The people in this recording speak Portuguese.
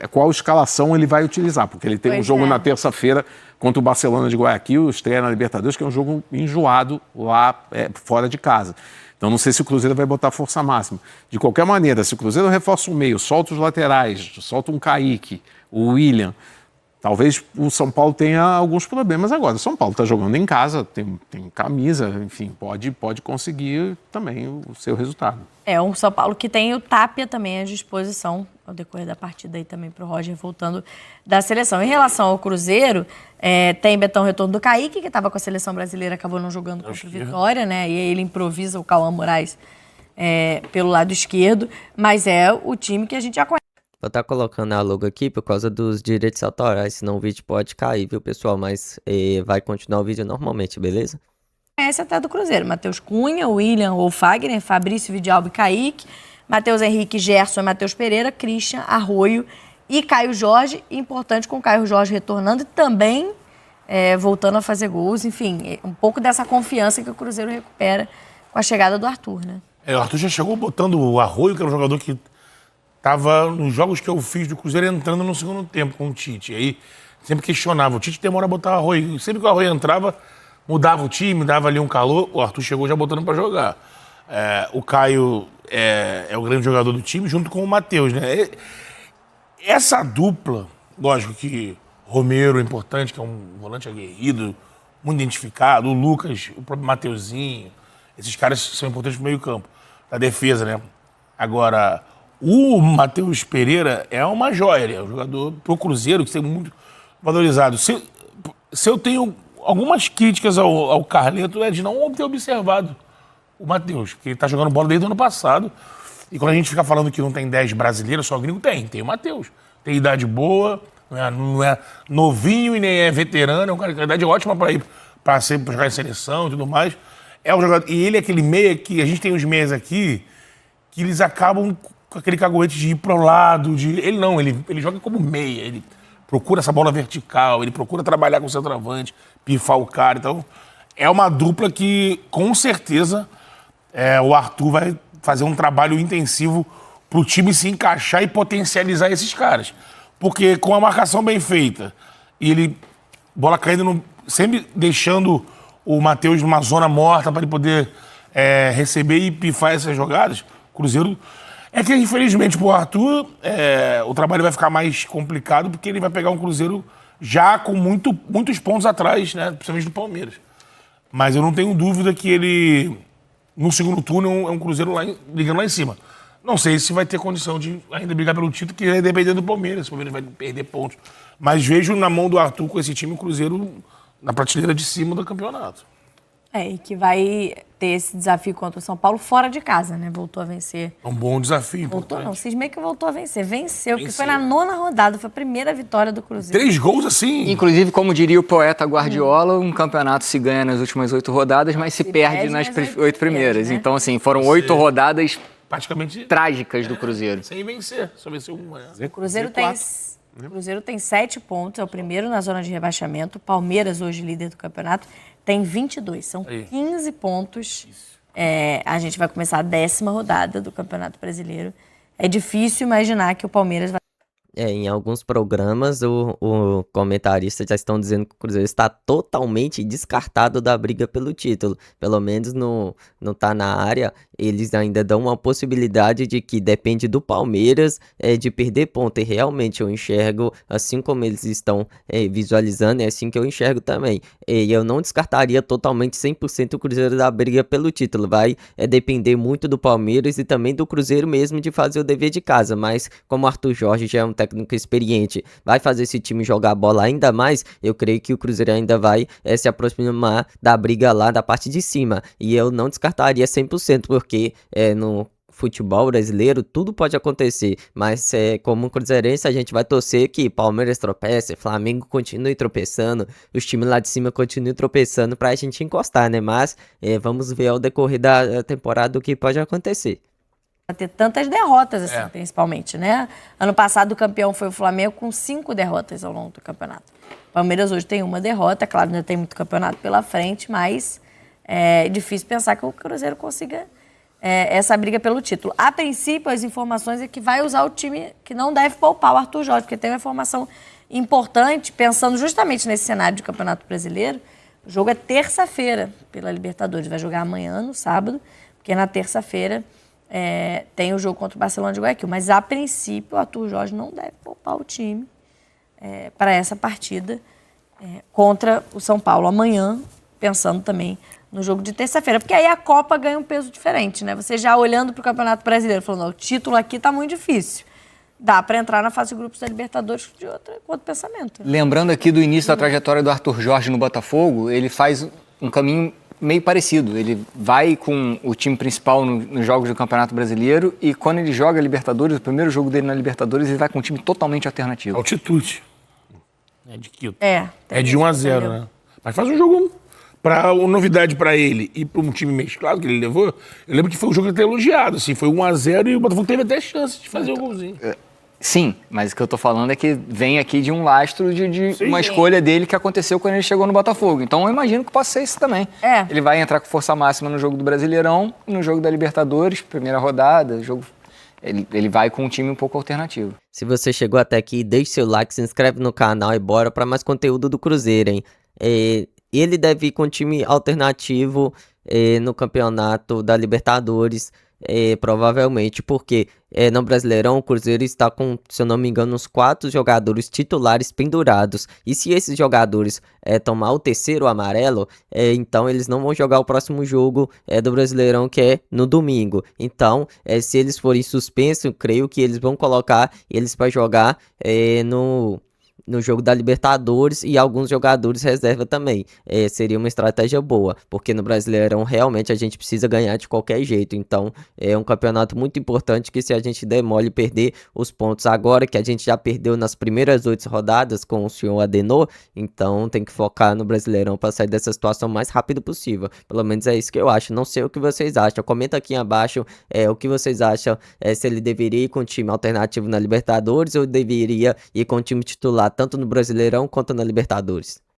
qual escalação ele vai utilizar, porque ele tem um jogo na terça-feira contra o Barcelona de Guayaquil, estreia na Libertadores, que é um jogo enjoado lá fora de casa. Então, não sei se o Cruzeiro vai botar força máxima. De qualquer maneira, se o Cruzeiro reforça o meio, solta os laterais, solta um Kaique, o William, talvez o São Paulo tenha alguns problemas agora. O São Paulo está jogando em casa, tem camisa, enfim, pode conseguir também o seu resultado. Um São Paulo que tem o Tapia também à disposição ao decorrer da partida aí também para o Roger voltando da seleção. Em relação ao Cruzeiro, tem Betão retorno do Kaique, que estava com a seleção brasileira, acabou não jogando contra o Vitória, né? E aí ele improvisa o Cauã Moraes pelo lado esquerdo, mas é o time que a gente já conhece. Vou estar colocando a logo aqui por causa dos direitos autorais, senão o vídeo pode cair, viu, pessoal? Mas vai continuar o vídeo normalmente, beleza? Conhece até do Cruzeiro. Matheus Cunha, William ou Fagner, Fabrício, Vidalba e Kaique, Matheus Henrique, Gerson e Matheus Pereira, Christian, Arroio e Caio Jorge. Importante com o Caio Jorge retornando e também voltando a fazer gols. Enfim, um pouco dessa confiança que o Cruzeiro recupera com a chegada do Arthur, né? O Arthur já chegou botando o Arroio, que era um jogador que estava nos jogos que eu fiz do Cruzeiro entrando no segundo tempo com o Tite. E aí sempre questionava, o Tite demora a botar o Arroio. Sempre que o Arroio entrava, mudava o time, dava ali um calor, o Arthur chegou já botando para jogar. O Caio é o grande jogador do time, junto com o Matheus, né? Essa dupla, lógico que Romero é importante, que é um volante aguerrido, muito identificado, o Lucas, o próprio Mateuzinho, esses caras são importantes pro meio campo, da defesa, né? Agora, o Matheus Pereira é uma joia, ele é um jogador pro Cruzeiro que tem muito valorizado. Se eu tenho algumas críticas ao Carleto é de não ter observado o Matheus, porque ele tá jogando bola desde o ano passado. E quando a gente fica falando que não tem 10 brasileiros, só gringo tem o Matheus. Tem idade boa, não é novinho e nem é veterano, é um cara com idade ótima para ir para jogar em seleção e tudo mais. É um jogador, e ele é aquele meia que a gente tem uns meias aqui que eles acabam com aquele caguete de ir pro lado, ele não, ele joga como meia, ele procura essa bola vertical, ele procura trabalhar com o centroavante, pifar o cara. Então, é uma dupla que, com certeza, o Arthur vai fazer um trabalho intensivo pro time se encaixar e potencializar esses caras. Porque com a marcação bem feita, e ele, bola caindo, sempre deixando o Matheus numa zona morta para ele poder receber e pifar essas jogadas, o Cruzeiro... É que, infelizmente, pro Arthur, o trabalho vai ficar mais complicado, porque ele vai pegar um Cruzeiro já com muitos pontos atrás, né? Principalmente do Palmeiras. Mas eu não tenho dúvida que ele, no segundo turno, é um Cruzeiro brigando lá em cima. Não sei se vai ter condição de ainda brigar pelo título, que vai depender do Palmeiras. O Palmeiras vai perder pontos. Mas vejo na mão do Arthur, com esse time, o Cruzeiro na prateleira de cima do campeonato. E que vai ter esse desafio contra o São Paulo fora de casa, né? Voltou a vencer. É um bom desafio. Voltou não, Cismei que voltou a vencer. Venceu, que foi na 9ª rodada, foi a primeira vitória do Cruzeiro. 3 gols assim. Inclusive, como diria o poeta Guardiola, um campeonato se ganha nas últimas 8 rodadas, mas se perde nas 8 primeiras. Né? Então, assim, foram 8 rodadas praticamente trágicas do Cruzeiro. Sem vencer, só venceu uma. O Cruzeiro tem 7 pontos, é o primeiro na zona de rebaixamento. O Palmeiras, hoje líder do campeonato, tem 22. São 15 pontos. A gente vai começar a 10ª rodada do Campeonato Brasileiro. É difícil imaginar que o Palmeiras vai... Em alguns programas, o comentarista já estão dizendo que o Cruzeiro está totalmente descartado da briga pelo título. Pelo menos não tá na área. Eles ainda dão uma possibilidade de que depende do Palmeiras de perder ponto. E realmente eu enxergo, assim como eles estão visualizando, é assim que eu enxergo também. E eu não descartaria totalmente 100% o Cruzeiro da briga pelo título. Vai depender muito do Palmeiras e também do Cruzeiro mesmo de fazer o dever de casa. Mas como o Arthur Jorge já é um técnico experiente, vai fazer esse time jogar bola ainda mais, eu creio que o Cruzeiro ainda vai se aproximar da briga lá da parte de cima, e eu não descartaria 100%, porque no futebol brasileiro tudo pode acontecer, mas como cruzeirense a gente vai torcer que Palmeiras tropece, Flamengo continue tropeçando, os times lá de cima continuem tropeçando pra gente encostar, né, mas vamos ver ao decorrer da temporada o que pode acontecer. Ter tantas derrotas, assim, principalmente, né? Ano passado o campeão foi o Flamengo com 5 derrotas ao longo do campeonato. O Palmeiras hoje tem 1 derrota, claro, ainda tem muito campeonato pela frente, mas é difícil pensar que o Cruzeiro consiga essa briga pelo título. A princípio, as informações é que vai usar o time que não deve poupar o Arthur Jorge, porque tem uma informação importante, pensando justamente nesse cenário de Campeonato Brasileiro. O jogo é terça-feira pela Libertadores, vai jogar amanhã, no sábado, porque na terça-feira tem o jogo contra o Barcelona de Guayaquil. Mas, a princípio, o Arthur Jorge não deve poupar o time para essa partida contra o São Paulo amanhã, pensando também no jogo de terça-feira. Porque aí a Copa ganha um peso diferente, né? Você já olhando para o Campeonato Brasileiro, falando, o título aqui está muito difícil. Dá para entrar na fase de grupos da Libertadores com outro pensamento. Lembrando aqui do início da trajetória do Arthur Jorge no Botafogo, ele faz um caminho meio parecido. Ele vai com o time principal nos jogos do Campeonato Brasileiro e quando ele joga a Libertadores, o primeiro jogo dele na Libertadores, ele vai com um time totalmente alternativo. Altitude. É de Quito. É de 1-0, né? Mas faz um jogo novidade pra ele e pra um time mesclado que ele levou. Eu lembro que foi um jogo até elogiado, assim, foi 1-0 e o Botafogo teve até chance de fazer o golzinho. Sim, mas o que eu tô falando é que vem aqui de um lastro de uma escolha dele que aconteceu quando ele chegou no Botafogo. Então eu imagino que possa ser isso também. Ele vai entrar com força máxima no jogo do Brasileirão e no jogo da Libertadores, primeira rodada, ele vai com um time um pouco alternativo. Se você chegou até aqui, deixe seu like, se inscreve no canal e bora para mais conteúdo do Cruzeiro, hein? Ele deve ir com um time alternativo no campeonato da Libertadores, provavelmente, porque no Brasileirão o Cruzeiro está com, se eu não me engano, uns 4 jogadores titulares pendurados. E se esses jogadores tomar o terceiro amarelo, então eles não vão jogar o próximo jogo do Brasileirão, que é no domingo. Então, se eles forem suspensos, eu creio que eles vão colocar eles para jogar no jogo da Libertadores e alguns jogadores reserva também. Seria uma estratégia boa, porque no Brasileirão realmente a gente precisa ganhar de qualquer jeito. Então é um campeonato muito importante que se a gente demole e perder os pontos agora, que a gente já perdeu nas primeiras 8 rodadas com o senhor Adenor, então tem que focar no Brasileirão para sair dessa situação o mais rápido possível. Pelo menos é isso que eu acho. Não sei o que vocês acham. Comenta aqui abaixo o que vocês acham, se ele deveria ir com time alternativo na Libertadores ou deveria ir com o time titular tanto no Brasileirão quanto na Libertadores.